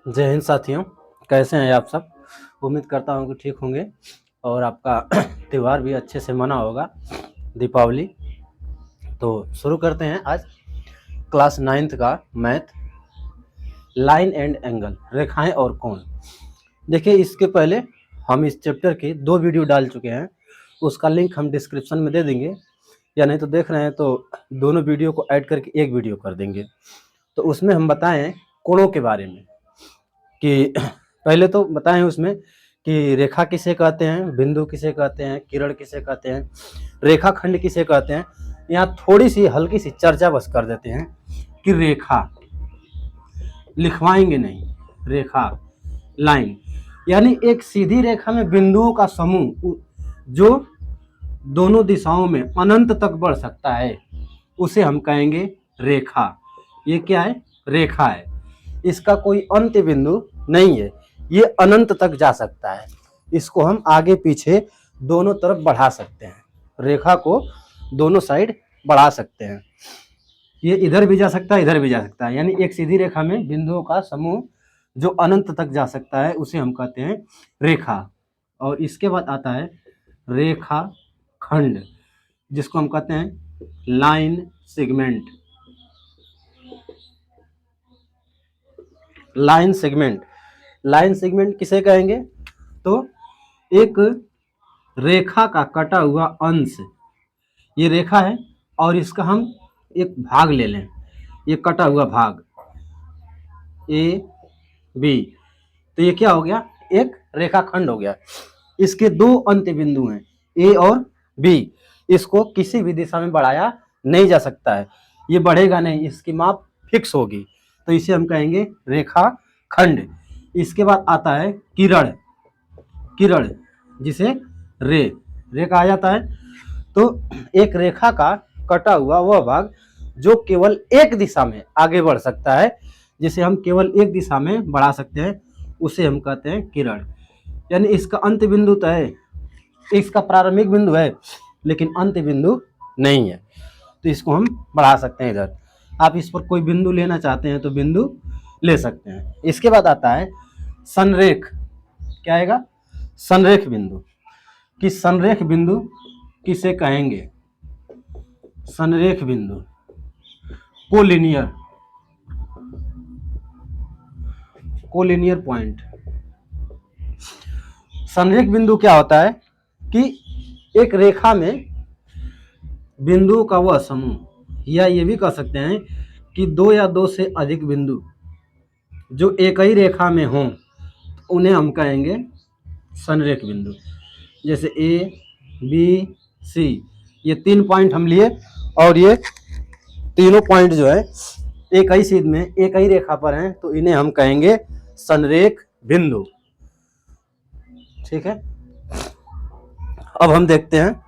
जय हिंद साथियों, कैसे हैं आप सब। उम्मीद करता हूं कि ठीक होंगे और आपका त्यौहार भी अच्छे से मना होगा, दीपावली। तो शुरू करते हैं आज क्लास 9th का मैथ, लाइन एंड एंगल, रेखाएं और कोण। देखिए, इसके पहले हम इस चैप्टर के 2 वीडियो डाल चुके हैं, उसका लिंक हम डिस्क्रिप्शन में दे देंगे, या नहीं तो देख रहे हैं तो दोनों वीडियो को ऐड करके एक वीडियो कर देंगे। तो उसमें हम बताएं कोणों के बारे में कि पहले तो बताएं उसमें कि रेखा किसे कहते हैं, बिंदु किसे कहते हैं, किरण किसे कहते हैं, रेखाखंड किसे कहते हैं। यहाँ थोड़ी सी हल्की सी चर्चा बस कर देते हैं कि रेखा लिखवाएंगे नहीं, रेखा लाइन यानी एक सीधी रेखा में बिंदुओं का समूह जो दोनों दिशाओं में अनंत तक बढ़ सकता है, उसे हम कहेंगे रेखा। ये क्या है? रेखा है। इसका कोई अंत्य बिंदु नहीं है, ये अनंत तक जा सकता है। इसको हम आगे पीछे दोनों तरफ बढ़ा सकते हैं, रेखा को दोनों साइड बढ़ा सकते हैं। ये इधर भी जा सकता है, इधर भी जा सकता है, यानी एक सीधी रेखा में बिंदुओं का समूह जो अनंत तक जा सकता है उसे हम कहते हैं रेखा। और इसके बाद आता है रेखा खंड, जिसको हम कहते हैं line segment. Line segment, line segment किसे कहेंगे? तो एक रेखा का कटा हुआ अंश, ये रेखा है और इसका हम एक भाग ले लें, ये कटा हुआ भाग ए बी, तो ये क्या हो गया? एक रेखाखंड हो गया। इसके दो अंत्य बिंदु हैं, ए और बी। इसको किसी भी दिशा में बढ़ाया नहीं जा सकता है, ये बढ़ेगा नहीं, इसकी माप फिक्स होगी, तो इसे हम कहेंगे रेखा खंड। इसके बाद आता है किरण, किरण जिसे रे कहा जाता है। तो एक रेखा का कटा हुआ वह भाग जो केवल एक दिशा में आगे बढ़ सकता है, जिसे हम केवल एक दिशा में बढ़ा सकते हैं, उसे हम कहते हैं किरण। यानी इसका अंत बिंदु तो है, इसका प्रारंभिक बिंदु है लेकिन अंत बिंदु नहीं है, तो इसको हम बढ़ा सकते हैं इधर। आप इस पर कोई बिंदु लेना चाहते हैं तो बिंदु ले सकते हैं। इसके बाद आता है संरेख। क्या आएगा? संरेख बिंदु। कि संरेख बिंदु किसे कहेंगे? संरेख बिंदु, कोलिनियर, कोलिनियर पॉइंट। संरेख बिंदु क्या होता है कि एक रेखा में बिंदुओं का वह समूह, या ये भी कह सकते हैं कि दो या दो से अधिक बिंदु जो एक ही रेखा में हों, उन्हें हम कहेंगे संरेख बिंदु। जैसे ए बी सी, ये 3 पॉइंट हम लिए और ये तीनों पॉइंट जो है एक ही सीध में एक ही रेखा पर हैं, तो इन्हें हम कहेंगे संरेख बिंदु। ठीक है, अब हम देखते हैं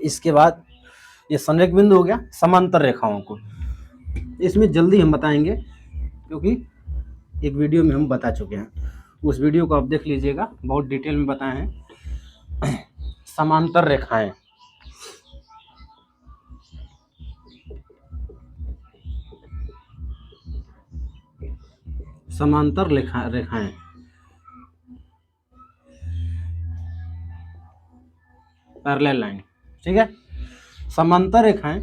इसके बाद ये संरेख बिंदु हो गया। समांतर रेखाओं को इसमें जल्दी हम बताएंगे, क्योंकि एक वीडियो में हम बता चुके हैं, उस वीडियो को आप देख लीजिएगा, बहुत डिटेल में बताए हैं। समांतर रेखाएं, समांतर रेखाएं पैरेलल लाइन। ठीक है, समांतर रेखाएं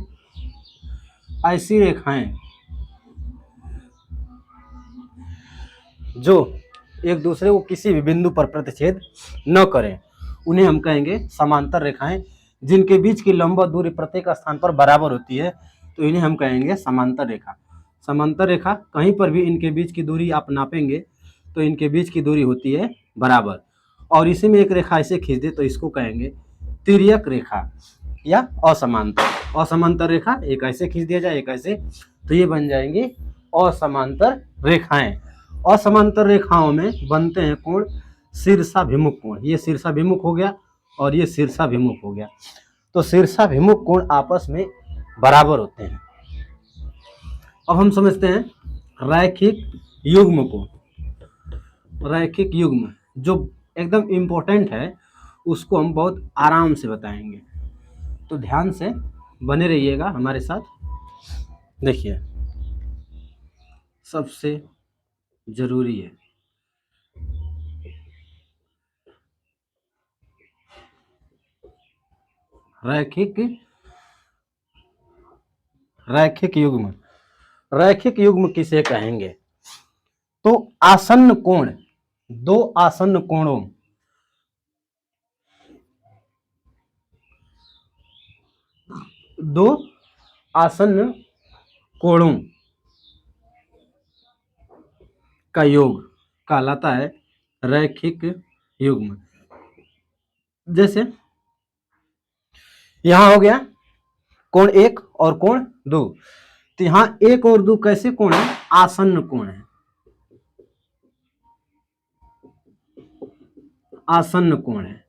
ऐसी रेखाएं जो एक दूसरे को किसी भी बिंदु पर प्रतिच्छेद न करें, उन्हें हम कहेंगे समांतर रेखाएं। जिनके बीच की लंबवत दूरी प्रत्येक स्थान पर बराबर होती है, तो इन्हें हम कहेंगे समांतर रेखा। समांतर रेखा कहीं पर भी इनके बीच की दूरी आप नापेंगे तो इनके बीच की दूरी होती है बराबर, और इसी में एक रेखा ऐसे खींच दे तो इसको कहेंगे तिर्यक रेखा या असमांतर। असमांतर रेखा एक ऐसे खींच दिया जाए, एक ऐसे, तो ये बन जाएंगी असमांतर रेखाएं। असमांतर रेखाओं में बनते हैं कोण शीर्षाभिमुख कोण। ये शीर्षाभिमुख हो गया और ये शीर्षाभिमुख हो गया, तो शीर्षाभिमुख कोण आपस में बराबर होते हैं। अब हम समझते हैं रैखिक युग्म को। रैखिक युग्म जो एकदम इम्पोर्टेंट है, उसको हम बहुत आराम से बताएंगे, तो ध्यान से बने रहिएगा हमारे साथ। देखिए, सबसे जरूरी है। रैखिक रैखिक युग्म, रैखिक युग्म किसे कहेंगे? तो आसन्न कोण, दो आसन्न कोणों, दो आसन्न कोणों का योग कहलाता है रैखिक युग्म। जैसे यहां हो गया कोण एक और कोण दो, तो यहां एक और दो कैसे कोण है? आसन्न कोण है, आसन्न कोण है।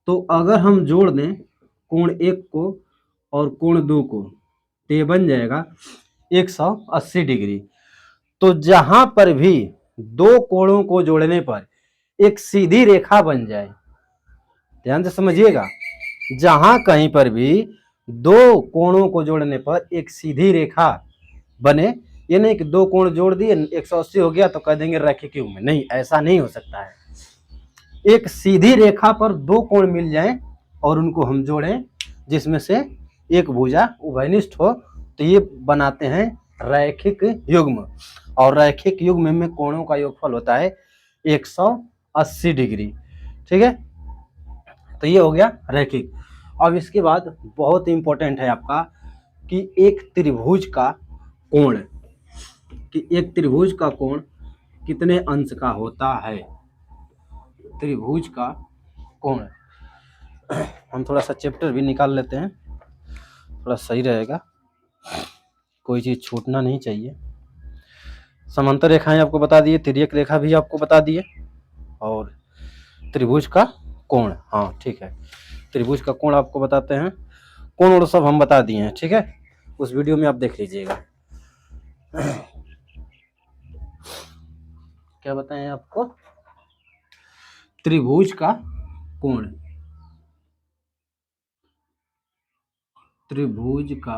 तो अगर हम जोड़ दें कोण एक को और कोण दो को, तो ये बन जाएगा 180 डिग्री। तो जहां पर भी दो कोणों को जोड़ने पर एक सीधी रेखा बन जाए, ध्यान से समझिएगा, जहां कहीं पर भी दो कोणों को जोड़ने पर एक सीधी रेखा बने, ये नहीं कि दो कोण जोड़ दिए 180 हो गया तो कह देंगे रैखिक युग्म, नहीं, ऐसा नहीं हो सकता है। एक सीधी रेखा पर दो कोण मिल जाएं और उनको हम जोड़ें जिसमें से एक भुजा उभयनिष्ठ हो, तो ये बनाते हैं रैखिक युग्म। और रैखिक युग्म में कोणों का योगफल होता है 180 डिग्री। ठीक है, तो ये हो गया रैखिक। अब इसके बाद बहुत इंपॉर्टेंट है आपका कि एक त्रिभुज का कोण, कि एक त्रिभुज का कोण कितने अंश का होता है? त्रिभुज का कोण, हम थोड़ा सा चैप्टर भी निकाल लेते हैं, थोड़ा सही रहेगा, कोई चीज़ छूटना नहीं चाहिए। समांतर रेखाएं आपको बता दिए, तिर्यक रेखा भी आपको बता दिए, और त्रिभुज का कोण, हाँ ठीक है, त्रिभुज का कोण आपको बताते हैं, कोण और सब हम बता दिए हैं। ठीक है, उस वीडियो में आप देख लीजिएगा। क्या बताएं आपको? त्रिभुज का कोण, त्रिभुज का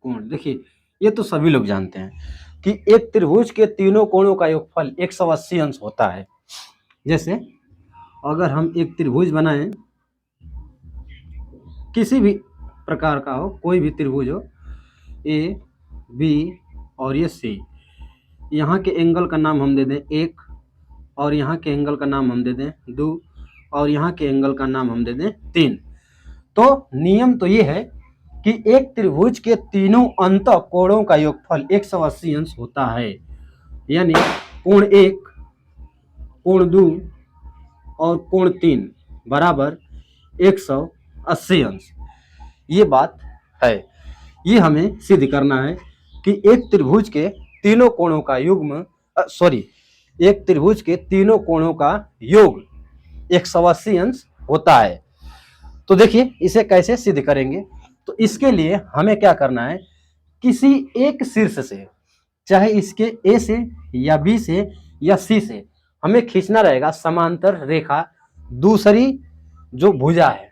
कोण, देखिए ये तो सभी लोग जानते हैं कि एक त्रिभुज के तीनों कोणों का योगफल 180 अंश होता है। जैसे अगर हम एक त्रिभुज बनाएं, किसी भी प्रकार का हो, कोई भी त्रिभुज हो, ए बी और ये सी, यहाँ के एंगल का नाम हम दे दें एक, और यहाँ के एंगल का नाम हम दे दें दो, और यहाँ के एंगल का नाम हम दे दें तीन। तो नियम तो ये है कि एक त्रिभुज के तीनों अंत कोणों का योगफल 180 अंश होता है। यानी कोण एक, कोण दो और कोण तीन बराबर 180 अंश। ये बात है, ये हमें सिद्ध करना है कि एक त्रिभुज के तीनों कोणों का युग्म, एक त्रिभुज के तीनों कोणों का योग 180 अंश होता है। तो देखिए इसे कैसे सिद्ध करेंगे? तो इसके लिए हमें क्या करना है, किसी एक शीर्ष से, चाहे इसके ए से या बी से या सी से, हमें खींचना रहेगा समांतर रेखा दूसरी जो भुजा है,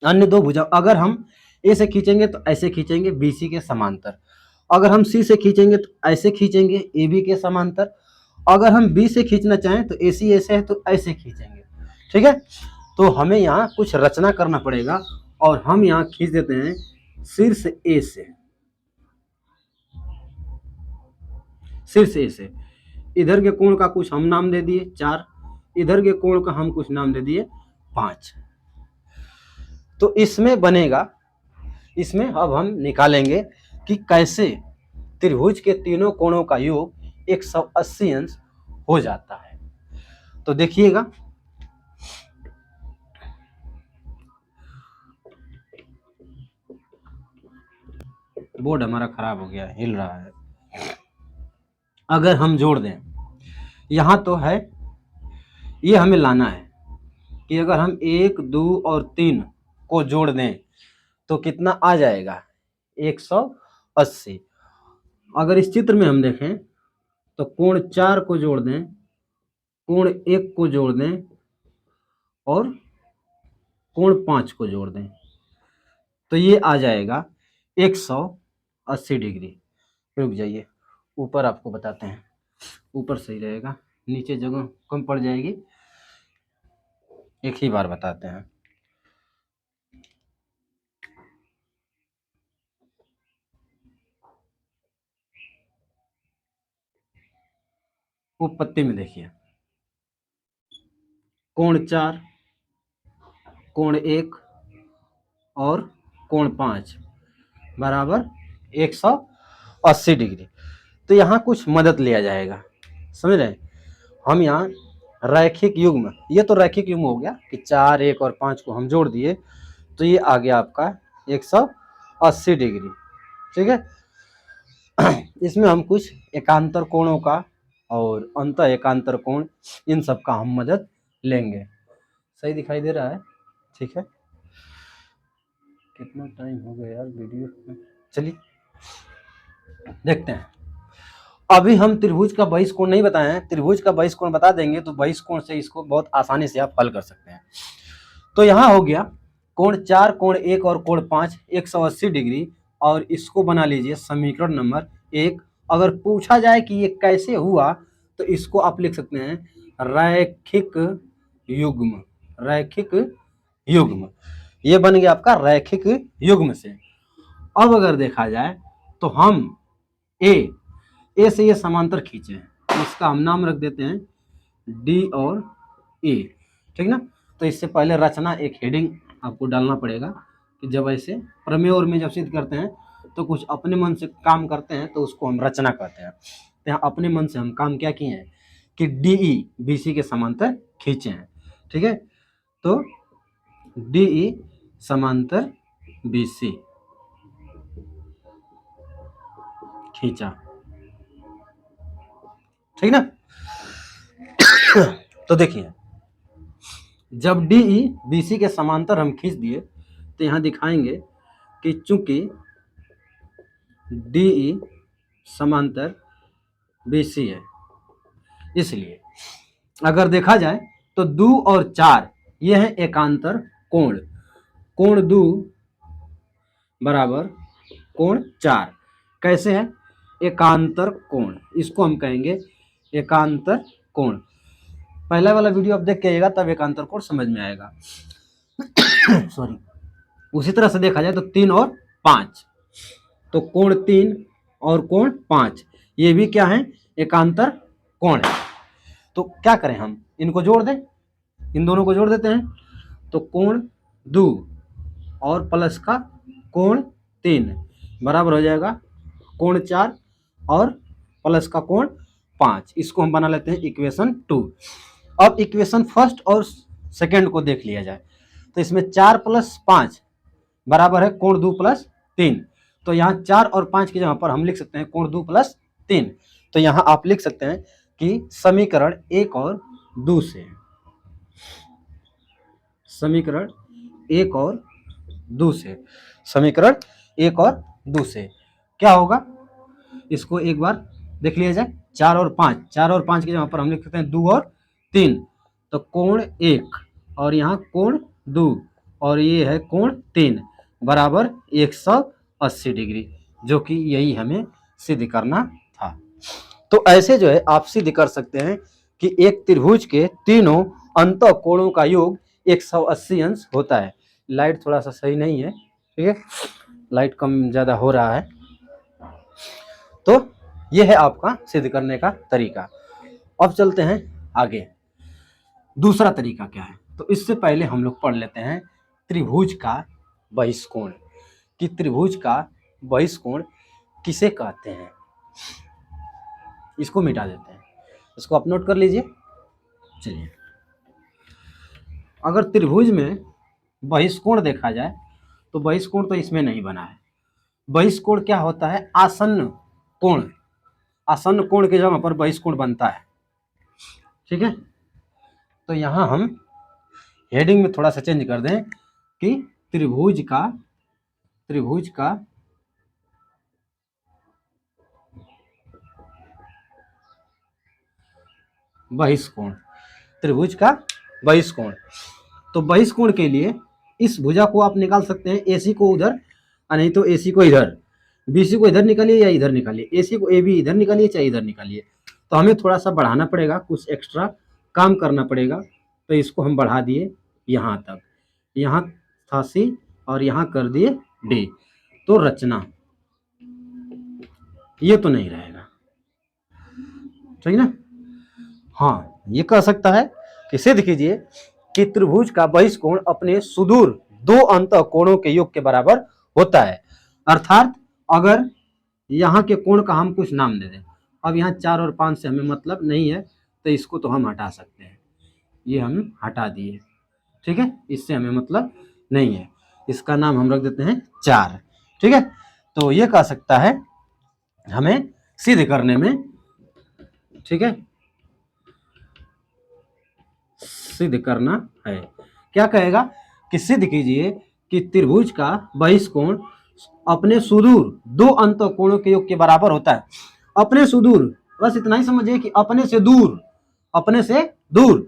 अन्य दो भुजा। अगर हम ए से खींचेंगे तो ऐसे खींचेंगे बी सी के समांतर, अगर हम सी से खींचेंगे तो ऐसे खींचेंगे ए बी के समांतर, अगर हम बी से खींचना चाहें तो ए सी ऐसे है तो ऐसे खींचेंगे। ठीक है, तो हमें यहाँ कुछ रचना करना पड़ेगा, और हम यहाँ खींच देते हैं शीर्ष ए से, शीर्ष ए से। इधर के कोण का कुछ हम नाम दे दिए 4, इधर के कोण का हम कुछ नाम दे दिए 5। तो इसमें बनेगा, इसमें अब हम निकालेंगे कि कैसे त्रिभुज के तीनों कोणों का योग 180 अंश हो जाता है। तो देखिएगा, बोर्ड हमारा खराब हो गया, हिल रहा है। अगर हम जोड़ दें, यहां तो है, ये हमें लाना है कि अगर हम 1 2 और 3 को जोड़ दें तो कितना आ जाएगा? 180। अगर इस चित्र में हम देखें तो कोण 4 को जोड़ दें, कोण 1 को जोड़ दें और कोण 5 को जोड़ दें, तो ये आ जाएगा 180 डिग्री। रुक जाइए, ऊपर आपको बताते हैं, ऊपर सही रहेगा, नीचे जगह कम पड़ जाएगी, एक ही बार बताते हैं। वो पत्ते में देखिए, कोण 4, कोण 1 और कोण 5 बराबर 180 डिग्री। तो यहाँ कुछ मदद लिया जाएगा, समझ रहे हैं। हम यहाँ रैखिक युग्म, ये तो रैखिक युग्म हो गया कि 4, 1 और 5 को हम जोड़ दिए तो ये आ गया आपका 180 डिग्री, ठीक है। इसमें हम कुछ एकांतर कोणों का और अंत एकांतर कोण, इन सब का हम मदद लेंगे। सही दिखाई दे रहा है, ठीक है। कितना टाइम हो गया यार वीडियो में, चलिए देखते हैं। अभी हम त्रिभुज का बहिष कोण नहीं बताए हैं, त्रिभुज का बहिष कोण बता देंगे तो बहिष कोण से इसको बहुत आसानी से आप हल कर सकते हैं। तो यहाँ हो गया कोण 4, कोण 1 और कोण 5 180 डिग्री, और इसको बना लीजिए समीकरण नंबर 1। अगर पूछा जाए कि ये कैसे हुआ तो इसको आप लिख सकते हैं रैखिक युग्म, रैखिक युग्म। ये बन गया आपका रैखिक युग्म से। अब अगर देखा जाए तो हम ए से ये समांतर खींचे, इसका हम नाम रख देते हैं डी और ए, ठीक ना। तो इससे पहले रचना एक हेडिंग आपको डालना पड़ेगा कि जब ऐसे प्रमेय और में जब सिद्ध करते हैं तो कुछ अपने मन से काम करते हैं तो उसको हम रचना कहते हैं। तो यहाँ अपने मन से हम काम क्या किए हैं कि डीई बीसी के समांतर खींचे हैं, ठीक है। तो डीई समांतर बीसी खींचा, ठीक ना। तो देखिए जब डीई बीसी के समांतर हम खींच दिए तो यहां दिखाएंगे कि चूंकि डीई समांतर बीसी है, इसलिए अगर देखा जाए तो 2 और 4 ये है एकांतर कोण, कोण 2 बराबर कोण 4 कैसे है एकांतर कोण, इसको हम कहेंगे एकांतर कोण। पहला वाला वीडियो आप देख के आइएगा तब एकांतर कोण समझ में आएगा। सॉरी। उसी तरह से देखा जाए तो 3 और 5, तो कोण 3 और कोण 5 ये भी क्या है एकांतर कोण है। तो क्या करें हम इनको जोड़ दें, इन दोनों को जोड़ देते हैं तो कोण 2 और प्लस का कोण 3 बराबर हो जाएगा कोण 4 और प्लस का कोण 5। इसको हम बना लेते हैं इक्वेशन 2। अब इक्वेशन फर्स्ट और सेकंड को देख लिया जाए तो इसमें 4 + 5 बराबर है कोण 2 + 3। तो यहाँ 4 और 5 की जगह पर हम लिख सकते हैं कोण 2 + 3। तो यहाँ आप लिख सकते हैं कि समीकरण 1 और 2 से, समीकरण 1 और 2 से, समीकरण 1 और 2 से क्या होगा इसको एक बार देख लिया जाए। 4 और 5 की जगह पर हम लिख सकते हैं 2 और 3, तो कोण 1 और यहाँ कोण 2 और ये है कोण 3 बराबर 180 डिग्री, जो कि यही हमें सिद्ध करना था। तो ऐसे जो है आप सिद्ध कर सकते हैं कि एक त्रिभुज के तीनों अंत कोणों का योग 180 अंश होता है। लाइट थोड़ा सा सही नहीं है, ठीक है, लाइट कम ज़्यादा हो रहा है। तो यह है आपका सिद्ध करने का तरीका। अब चलते हैं आगे, दूसरा तरीका क्या है। तो इससे पहले हम लोग पढ़ लेते हैं त्रिभुज का बहिष्कोण, कि त्रिभुज का बहिष्कोण किसे कहते हैं। इसको मिटा देते हैं, इसको आप नोट कर लीजिए। चलिए, अगर त्रिभुज में बहिष्कोण देखा जाए तो बहिष्कोण तो इसमें नहीं बना है। बहिष्कोण क्या होता है आसन्न कोण, आसन्न कोण की जगह पर बहिष्कोण बनता है, ठीक है। तो यहां हम हेडिंग में थोड़ा सा चेंज कर दें कि त्रिभुज का बहिष्कोण, त्रिभुज का बहिष्कोण। तो बहिष्कोण के लिए इस भुजा को आप निकाल सकते हैं, एसी को उधर और नहीं तो एसी को इधर। BC को इधर निकालिए या इधर निकालिए, AC को AB इधर निकालिए चाहे इधर निकालिए, तो हमें थोड़ा सा बढ़ाना पड़ेगा, कुछ एक्स्ट्रा काम करना पड़ेगा। तो इसको हम बढ़ा दिए यहाँ तक, यहाँ था C और यहाँ कर दिए D। तो रचना ये तो नहीं रहेगा, ठीक ना। हाँ, ये कह सकता है कि सिद्ध कीजिए कि त्रिभुज का बहिष्कोण अपने सुदूर दो अंतःकोणों के योग के बराबर होता है। अर्थात अगर यहाँ के कोण का हम कुछ नाम दे दें, अब यहाँ 4 और 5 से हमें मतलब नहीं है, तो इसको तो हम हटा सकते हैं, ये हम हटा दिए, ठीक है, इससे हमें मतलब नहीं है, इसका नाम हम रख देते हैं 4, ठीक है। तो ये कह सकता है हमें सिद्ध करने में, ठीक है, सिद्ध करना है। क्या कहेगा कि सिद्ध कीजिए कि त्रिभुज का बहिष्कोण अपने सुदूर दो अंतःकोणों के योग के बराबर होता है। अपने सुदूर, बस इतना ही समझिए कि अपने से दूर, अपने से दूर,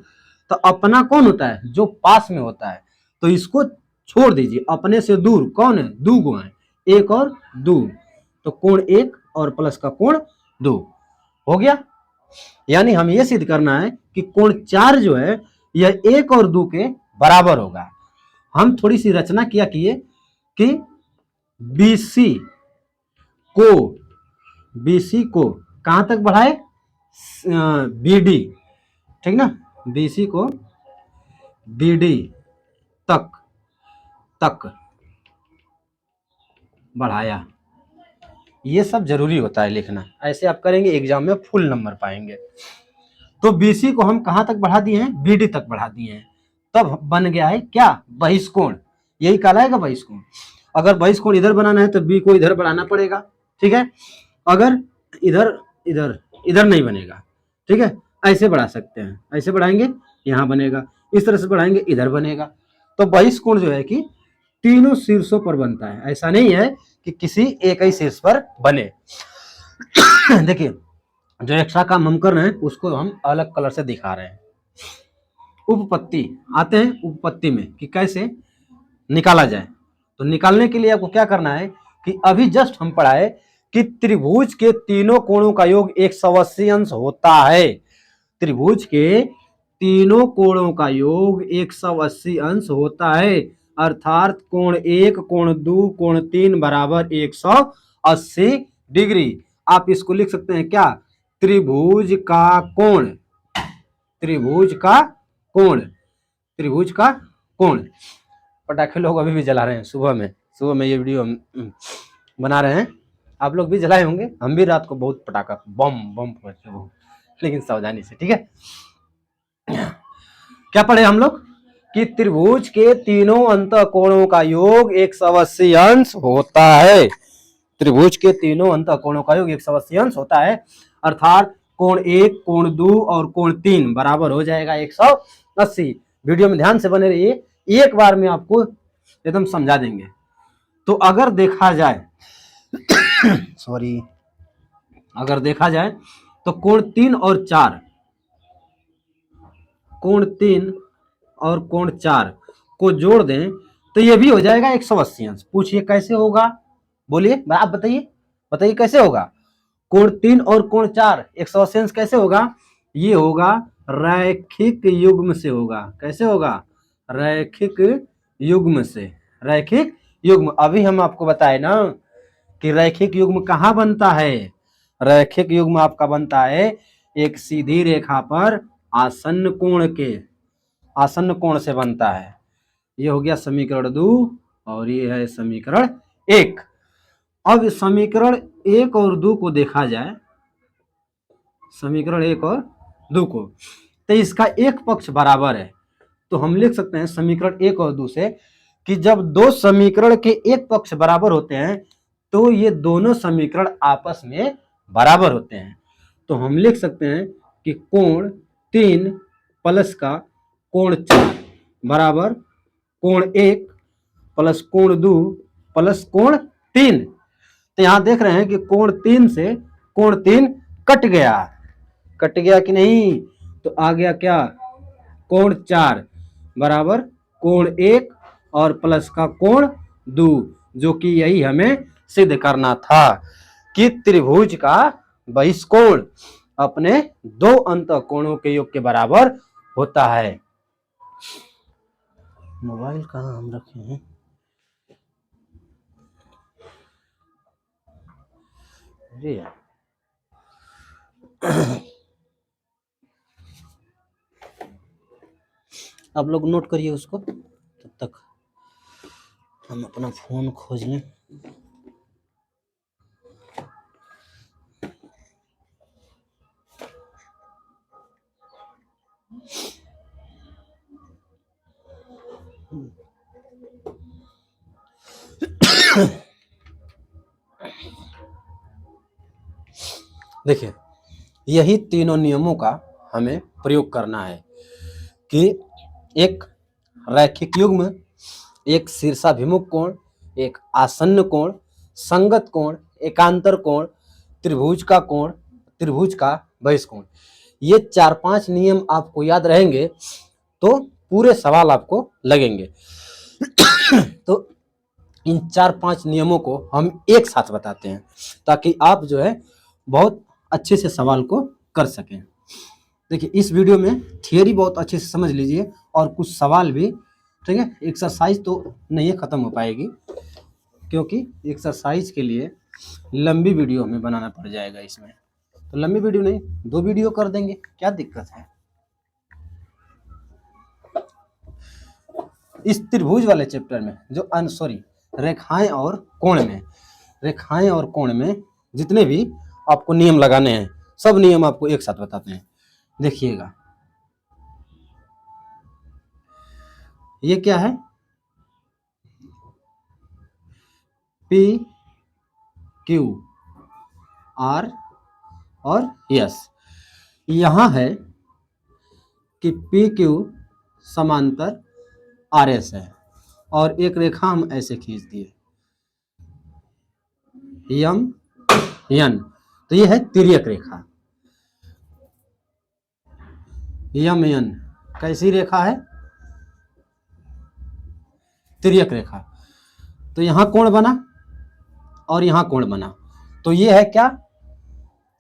तो अपना कौन होता है, जो पास में होता है, तो इसको छोड़ दीजिए, अपने से दूर कौन है, दो गो है, एक और दो, तो कोण एक और प्लस का कोण दो हो गया। यानी हम ये सिद्ध करना है कि कोण 4 जो है यह 1 और 2 के बराबर होगा। हम थोड़ी सी रचना किया किए कि BC को कहां तक बढ़ाए, BD, ठीक ना, BC को BD तक बढ़ाया। ये सब जरूरी होता है लिखना, ऐसे आप करेंगे एग्जाम में फुल नंबर पाएंगे। तो BC को हम कहां तक बढ़ा दिए हैं, BD तक बढ़ा दिए हैं, तब बन गया है क्या, बहिष्कोण, यही कहलाएगा बहिष्कोण। अगर बहिष्कोण इधर बनाना है तो B को इधर बढ़ाना पड़ेगा, ठीक है। अगर इधर इधर इधर नहीं बनेगा, ठीक है, ऐसे बढ़ा सकते हैं, ऐसे बढ़ाएंगे यहाँ बनेगा, इस तरह से बढ़ाएंगे इधर बनेगा। तो बहिष्कोण जो है कि तीनों शीर्षों पर बनता है, ऐसा नहीं है कि किसी एक ही शीर्ष पर बने। देखिए जो एक्स्ट्रा काम हम कर रहे हैं उसको हम अलग कलर से दिखा रहे हैं। उपपत्ति आते हैं, उपपत्ति में कि कैसे निकाला जाए। तो निकालने के लिए आपको क्या करना है कि अभी जस्ट हम पढ़ाए कि त्रिभुज के तीनों कोणों का योग 180 अंश होता है। त्रिभुज के तीनों कोणों का योग 180 अंश होता है, अर्थात कोण 1, कोण 2, कोण 3 बराबर 180 डिग्री। आप इसको लिख सकते हैं क्या, त्रिभुज का कोण, त्रिभुज का कोण, त्रिभुज का कोण। पटाखे लोग अभी भी जला रहे हैं, सुबह में ये वीडियो हम बना रहे हैं, आप लोग भी जलाए होंगे, हम भी रात को बहुत पटाखा बम बम फोड़ते हैं, लेकिन सावधानी से, ठीक है। क्या पढ़े हम लोग कि त्रिभुज के तीनों अंतःकोणों का योग 180 अंश होता है। त्रिभुज के तीनों अंतःकोणों का योग 180 अंश होता है, अर्थात कोण 1, कोण 2 और कोण 3 बराबर हो जाएगा 180। वीडियो में ध्यान से बने रहिए, एक बार में आपको एकदम समझा देंगे। तो अगर देखा जाए सॉरी, अगर देखा जाए तो कोण 3 और 4, कोण 3 और कोण 4 को जोड़ दें तो ये भी हो जाएगा 180 अंश। पूछिए कैसे होगा, बोलिए, आप बताइए, बताइए कैसे होगा। कोण 3 और कोण 4 180 अंश कैसे होगा, ये होगा रैखिक युग्म से होगा। कैसे होगा, रैखिक युग्म से, रैखिक युग्म। अभी हम आपको बताए ना कि रैखिक युग्म कहाँ बनता है, रैखिक युग्म आपका बनता है एक सीधी रेखा पर आसन्न कोण के, आसन्न कोण से बनता है। ये हो गया समीकरण 2 और ये है समीकरण 1। अब समीकरण 1 और 2 को देखा जाए, समीकरण 1 और 2 को, तो इसका एक पक्ष बराबर है, तो हम लिख सकते हैं समीकरण 1 और 2 से कि जब दो समीकरण के एक पक्ष बराबर होते हैं तो ये दोनों समीकरण आपस में बराबर होते हैं। तो हम लिख सकते हैं कि कोण 3 प्लस का कोण 4 बराबर कोण 1 प्लस कोण 2 प्लस कोण 3। तो यहां देख रहे हैं कि कोण 3 से कोण 3 कट गया, कट गया कि नहीं, तो आ गया क्या, कोण 4 बराबर कोण 1 और प्लस का कोण 2, जो कि यही हमें सिद्ध करना था कि त्रिभुज का बहिष्कोण अपने दो अंतःकोणों के योग के बराबर होता है। मोबाइल कहाँ हम रखे हैं? अरे यार, आप लोग नोट करिए उसको, तब तक हम अपना फोन खोज लें। देखिए, यही तीनों नियमों का हमें प्रयोग करना है कि एक रैखिक युग्म, एक शीर्षाभिमुख कोण, एक आसन्न कोण, संगत कोण, एकांतर कोण, त्रिभुज का कोण, त्रिभुज का बहिष्कोण, ये 4-5 नियम आपको याद रहेंगे तो पूरे सवाल आपको लगेंगे। तो इन 4-5 नियमों को हम एक साथ बताते हैं ताकि आप जो है बहुत अच्छे से सवाल को कर सकें। देखिए, इस वीडियो में थियरी बहुत अच्छे से समझ लीजिए और कुछ सवाल भी, ठीक है। एक्सरसाइज तो नहीं खत्म हो पाएगी क्योंकि एक्सरसाइज के लिए लंबी वीडियो हमें बनाना पड़ जाएगा इसमें। तो लंबी वीडियो नहीं, 2 वीडियो कर देंगे, क्या दिक्कत है। इस त्रिभुज वाले चैप्टर में जो रेखाएं और कोण में, रेखाएं और कोण में जितने भी आपको नियम लगाने हैं, सब नियम आपको एक साथ बताते हैं। देखिएगा, ये क्या है? पी क्यू आर और एस। यहां है कि पी क्यू समांतर आर एस है और एक रेखा हम ऐसे खींच दिए यम एन, तो ये है तिर्यक रेखा। यम एन कैसी रेखा है? तिर्यक रेखा। तो यहां कोण बना और यहां कोण बना, तो ये है क्या?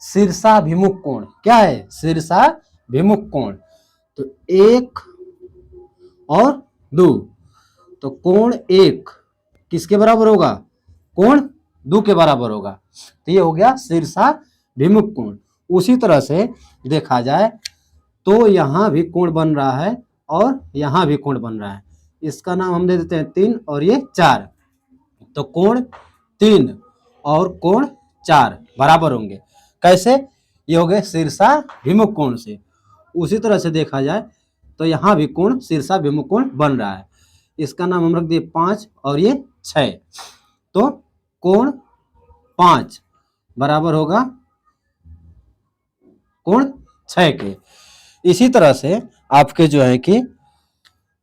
शीर्षाभिमुख कोण। क्या है? शीर्षाभिमुख कोण। तो 1 और 2, तो कोण 1 किसके बराबर होगा? कोण 2 के बराबर होगा। तो ये हो गया शीर्षाभिमुख कोण। उसी तरह से देखा जाए तो यहां भी कोण बन रहा है और यहां भी कोण बन रहा है। इसका नाम हम दे देते हैं 3 और ये 4। तो कोण 3 और कोण 4 बराबर होंगे। कैसे? ये हो गए शीर्षाभिमुख कोण से। उसी तरह से देखा जाए तो यहाँ भी कोण शीर्षाभिमुख कोण बन रहा है। इसका नाम हम रख दिए 5 और ये 6। तो कोण 5 बराबर होगा कोण 6 के। इसी तरह से आपके जो है कि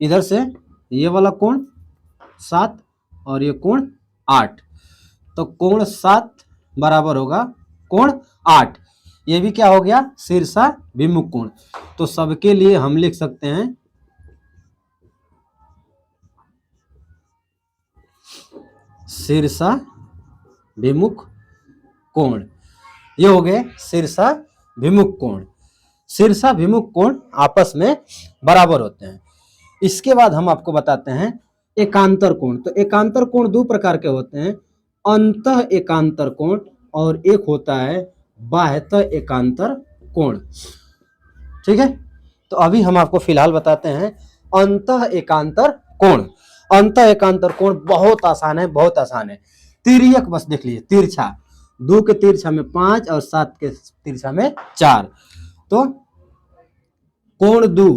इधर से ये वाला कोण 7 और ये कोण 8, तो कोण 7 बराबर होगा कोण 8। ये भी क्या हो गया? शीर्षाभिमुख कोण। तो सबके लिए हम लिख सकते हैं शीर्षाभिमुख कोण। ये हो गए शीर्षाभिमुख कोण। शीर्षाभिमुख कोण आपस में बराबर होते हैं। इसके बाद हम आपको बताते हैं एकांतर कोण। तो एकांतर कोण 2 प्रकार के होते हैं, अंतः एकांतर कोण और एक होता है बाह्यतः एकांतर कोण। ठीक है, तो अभी हम आपको फिलहाल बताते हैं अंतः एकांतर कोण। अंतः एकांतर कोण बहुत आसान है, बहुत आसान है। तिर्यक बस देख लीजिए, तिरछा 2 के तिरछा में 5 और 7 के तिरछा में 4, तो कोण 2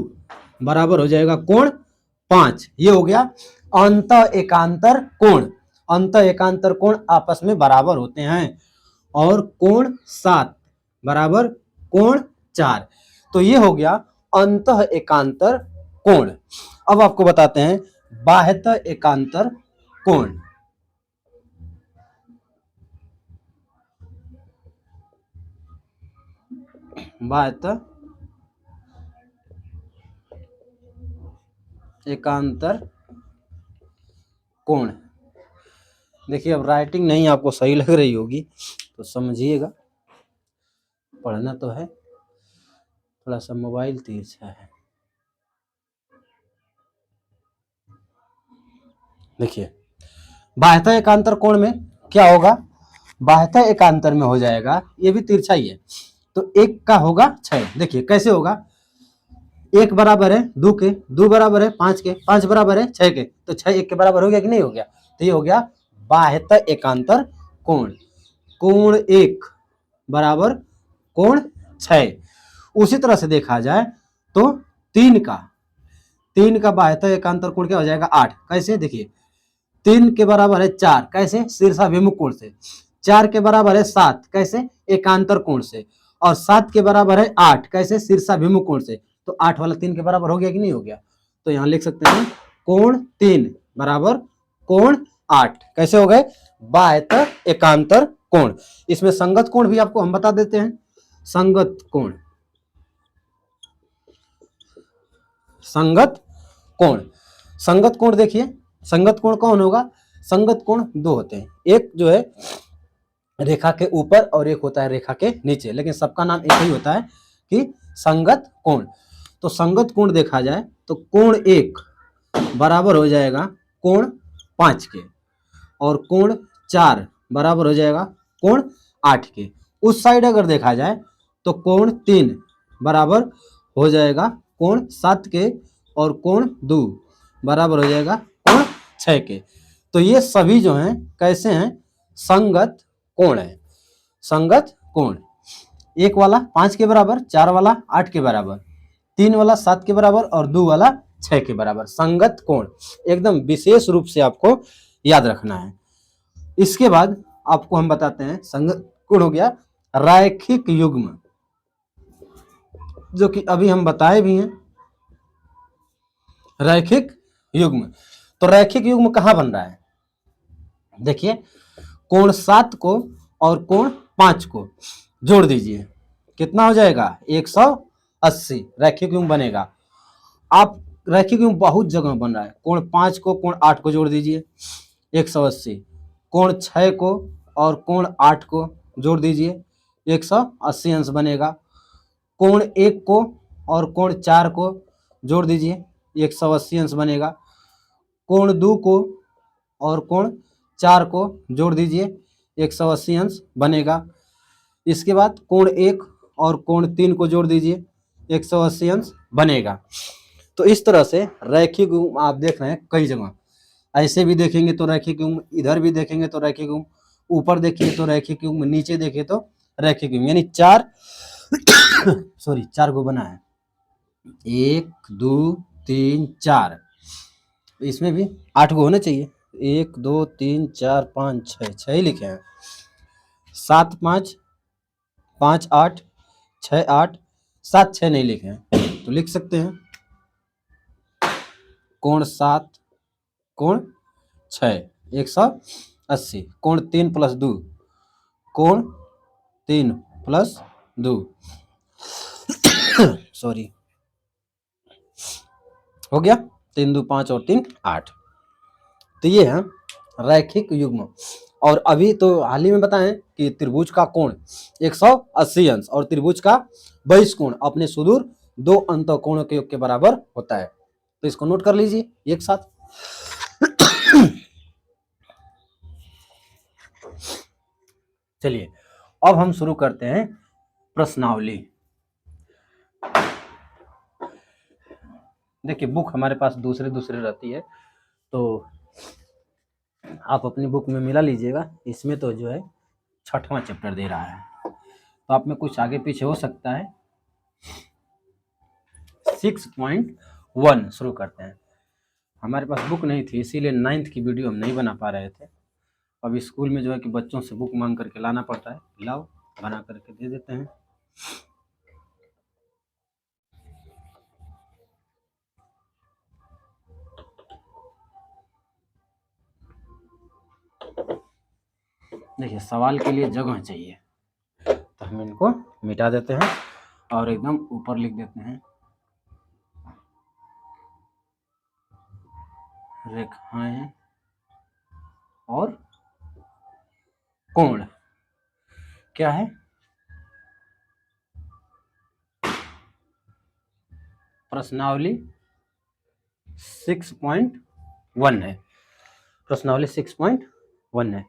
बराबर हो जाएगा कोण 5। ये हो गया अंतः एकांतर कोण। अंतः एकांतर कोण आपस में बराबर होते हैं। और कोण 7 बराबर कोण 4, तो ये हो गया अंतः एकांतर कोण। अब आपको बताते हैं बाह्यतः एकांतर कोण। बाह्यतः एकांतर कोण, देखिए अब राइटिंग नहीं आपको सही लग रही होगी तो समझिएगा, पढ़ना तो है, थोड़ा सा मोबाइल तिरछा है। देखिए बाह्यतः एकांतर कोण में क्या होगा, बाह्यतः एकांतर में हो जाएगा, ये भी तिरछा ही है, तो एक का होगा 6। देखिए कैसे होगा, 1 बराबर है 2 के, 2 बराबर है 5 के, 5 बराबर है 6 के, तो 6 1 के बराबर हो गया कि नहीं हो गया, तो ये हो गया बाह्यतः एकांतर कोण। कोण 1 बराबर कोण 6। उसी तरह से देखा जाए तो 3 का बाह्यतः एकांतर कोण क्या हो जाएगा 8। कैसे, देखिए 3 के बराबर है 4, कैसे, शीर्षाभिमुख कोण से। 4 के बराबर है 7, कैसे, एकांतर कोण से। और 7 के बराबर है 8, कैसे, शीर्षाभिमुख कोण से। तो 8 वाला 3 के बराबर हो गया कि नहीं हो गया, तो यहां लिख सकते हैं कोण 3 बराबर कोण 8। कैसे हो गए, बाह्यतः एकांतर कोण। इसमें संगत कोण भी आपको हम बता देते हैं, संगत कोण, संगत कोण, संगत कोण देखिए, संगत कोण कौन होगा, संगत कोण 2 होते हैं, एक जो है रेखा के ऊपर और एक होता है रेखा के नीचे, लेकिन सबका नाम एक ही होता है कि संगत कोण। तो संगत कोण देखा जाए तो कोण 1 बराबर हो जाएगा कोण 5 के, और कोण 4 बराबर हो जाएगा कोण 8 के। उस साइड अगर देखा जाए तो कोण 3 बराबर हो जाएगा कोण 7 के, और कोण 2 बराबर हो जाएगा कोण 6 के। तो ये सभी जो हैं कैसे हैं, संगत कोण है, संगत कोण। एक वाला 5 के बराबर, 4 वाला 8 के बराबर, 3 वाला 7 के बराबर और 2 वाला 6 के बराबर, संगत कोण एकदम विशेष रूप से आपको याद रखना है। इसके बाद आपको हम बताते हैं संगत कोण हो गया रैखिक युग्म, जो कि अभी हम बताए भी हैं, रैखिक युग्म। तो रैखिक युग्म कहां बन रहा है, देखिए कोण 7 को और कोण 5 को जोड़ दीजिए, कितना हो जाएगा 180 रैखिक युग्म बनेगा। आप रैखिक युग्म बहुत जगह बन रहा है, कोण 5 को कोण 8 को जोड़ दीजिए 180, कोण 6 को और कोण 8 को जोड़ दीजिए 180 अंश बनेगा, कोण 1 को और कोण 4 को जोड़ दीजिए 180 अंश बनेगा, कोण 2 को और कोण 4 को जोड़ दीजिए 180 अंश बनेगा। इसके बाद कोण 1 और कोण 3 को जोड़ दीजिए 180 अंश बनेगा। तो इस तरह से रैखिक युग्म आप देख रहे हैं कई जगह, ऐसे भी देखेंगे तो रैखिक युग्म, इधर भी देखेंगे तो रैखिक युग्म, ऊपर देखिए तो रैखिक युग्म, नीचे देखें तो रैखिक युग्म, यानी 4 सॉरी 4 को बना है 1 2 3 4, इसमें भी 8 को होना चाहिए, 1 2 3 4 5 6, 6 ही लिखे हैं, 7 5 5 8 6 8, 7 6 नहीं लिखे हैं, तो लिख सकते हैं कोण 7 कोण 6 180, कोण 3 प्लस 2, कोण 3 प्लस 2 सॉरी हो गया 3 2 5 और 3 8। तो ये है रैखिक युग्म। और अभी तो हाल ही में बताएं कि त्रिभुज का कोण 180 अंश और त्रिभुज का बहिष कोण अपने सुदूर 2 अंतःकोणों के योग के बराबर होता है। तो इसको नोट कर लीजिए एक साथ। चलिए अब हम शुरू करते हैं प्रश्नावली। देखिए बुक हमारे पास दूसरे रहती है, तो आप अपनी बुक में मिला लीजिएगा। इसमें तो जो है 6वां चैप्टर दे रहा है, तो आप में कुछ आगे पीछे हो सकता है। 6.1 शुरू करते हैं। हमारे पास बुक नहीं थी, इसीलिए 9th की वीडियो हम नहीं बना पा रहे थे। अब स्कूल में जो है कि बच्चों से बुक मांग करके लाना पड़ता है, लाओ बना करके दे देते हैं। देखिए सवाल के लिए जगह चाहिए, तो हम इनको मिटा देते हैं और एकदम ऊपर लिख देते हैं रेखाएं और कोण क्या है? प्रश्नावली 6.1 है। प्रश्नावली 6.1 है।